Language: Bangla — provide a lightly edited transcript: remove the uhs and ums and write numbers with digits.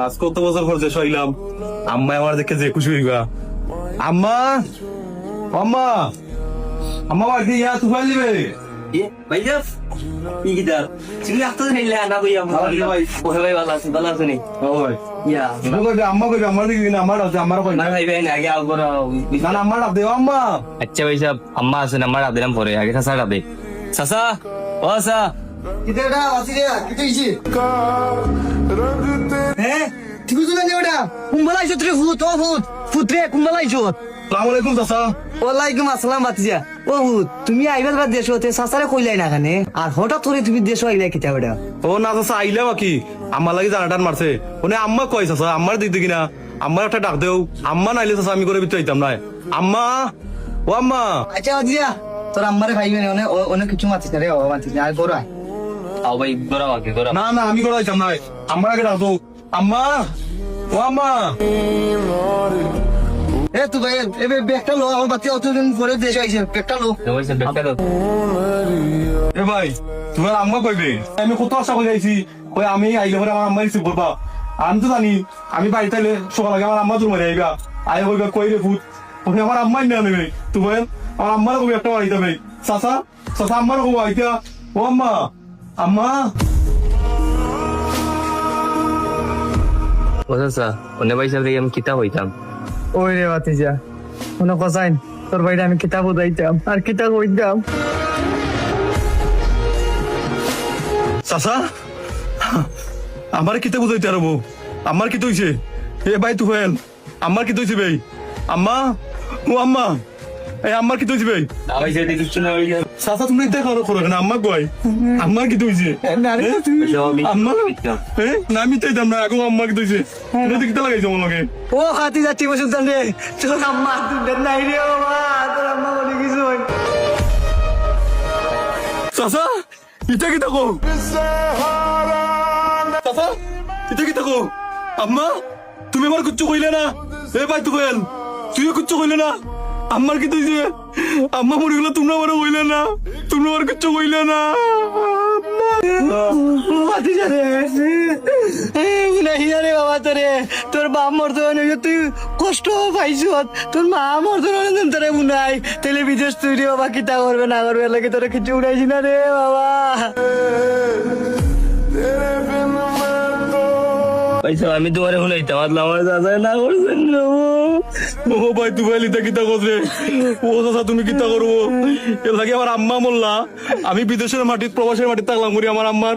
আজ কত বছর পর দেশ হইলাম, আম্মা আমার দেখে যে খুশি হইবা। আম্মা, আম্মা, আম্মা বাড়ি ইয়া তুফাইল দিবে। ভাইয়া কি গিটার চিনি আসতে নিলে না ভাইয়া ভাই ওহে ভাই ভালো আছে নি ওই ইয়া আম্মা কইবে আমার দিকে না, আমার আছে, আমার কই না ভাই ভাই আগে আও করো না না, আমার দেও আম্মা। আচ্ছা ভাই সাহেব আম্মা আছে না আমার দিলাম পরে আগে চাচা ডাবে চাচা ও চাচা কিতেটা আসিরে কিতে ইজি হ্যাঁ ঠিক আছে না ওটা কুম্বালাইছো তুই ফুটরে কুম্বালাইছো। আসসালামু আলাইকুম চাচা। ওয়ালাইকুম আসসালাম বাতিজা। ও হুত তুমি আইবার বাদ দেশ হতে সাসারে কইলাই না কানে আর হঠাৎ করে তুমি দেশ আইলাই কিতা ওটা। ও না চাচা আইলাম কি আমার লাগি জানাটান মারছে ওনে আম্মা কই চাচা আমার দিক দিকি না, আমার একটা ডাক দেও। আম্মা নাইলে চাচা আমি করে ভিতরে আইতাম না। আম্মা, ও আম্মা। আচ্ছা বাতিজা তোর আম্মারে ভাইবে না অনেক কিছু মাতিস না রে ও মাতিস না আর বড় আয় আও ভাই গোরা আগে গোরা না না আমি করে আইতাম না, আমার আগে ডাক দেও। আম্মা, ও আম্মা। এ তুই ভাই এবে ব্যাগটা লো আমার বাতি অতদিন পরে দেশ আইছে ব্যাগটা লো। ভাই সাহেব ব্যাগটা দাও এ ভাই তোমার আম্মা কইবে আমি কত আশা করে আইছি, কই আমি আইলে পরে আমার আম্মা রিসিভ করবা। আমি তো জানি আমি বাড়িতে আইলে সকাল আগে আমার আম্মা তোর মারে আইবা, আই কইবা কই রে ভূত, ওরে আমার আম্মাই না নেবে তুমি আমার আম্মার কবি একটা বাড়িতে ভাই চাচা চাচা আম্মার কবো আইতা। ও আম্মা, আম্মা। ও চাচা ওনে ভাই সাহেব আমি কিতা হইতাম ওই রে বাতিজা কোনো কথাই তোর ভাইটা আমি কিতাব উদাইতাম আর কিতাব হইতাম। চাচা আমার কিতে বুঝাইতে আরবো, আমার কি তৈছে এ ভাই তুফেল, আমার কি তৈছে ভাই। আম্মা, ও আম্মা, এই আমার কি তৈছে ভাই। না ভাই সাহেব কিছু না ভাই চাচা তুমি দেখো করো না, আম্মা কয় আমার কি তৈছে। আম্মা না আমি চাইতাম না, এখন আম্মা কি তৈছে কিতা লাগাইছে আমার লগে। ও হাতি যাচ্ছি সুলতান রে তোর আম্মা দুধ নাই রে বাবা তোর আম্মা বলে কিছু চাচা ইটা কি থাকো, চাচা ইটা কি থাকো। আম্মা তুমি আমার কিচ্ছু কইলে না, এ ভাই তুফেল তুইও কিচ্ছু কইলে না, আমার কি তৈছে। আম্মা মরে গেল তোমরা আমার কইলে না, তোমরা আমার কিচ্ছু কইলে না। রে বাবা তোরে তোর বাপ মরতো তুই কষ্ট পাইছ তোর মা মরতো তোরে উনাই তাহলে বিদেশ তুই রে বাবা কিতা করবে না করবে লাগে তোরা কিছু উড়াইছি না রে বাবা। ভাই সাহেব আমি তোমারে শুনাইতাম আমার চাচা না করছেন ও ভাই তুফেল ইটা কিতা করছে। ও চাচা তুমি কিতা করবো, এর লাগে আমার আম্মা মরলা, আমি বিদেশের মাটিত প্রবাসের মাটিত থাকলাম করি আমার আম্মার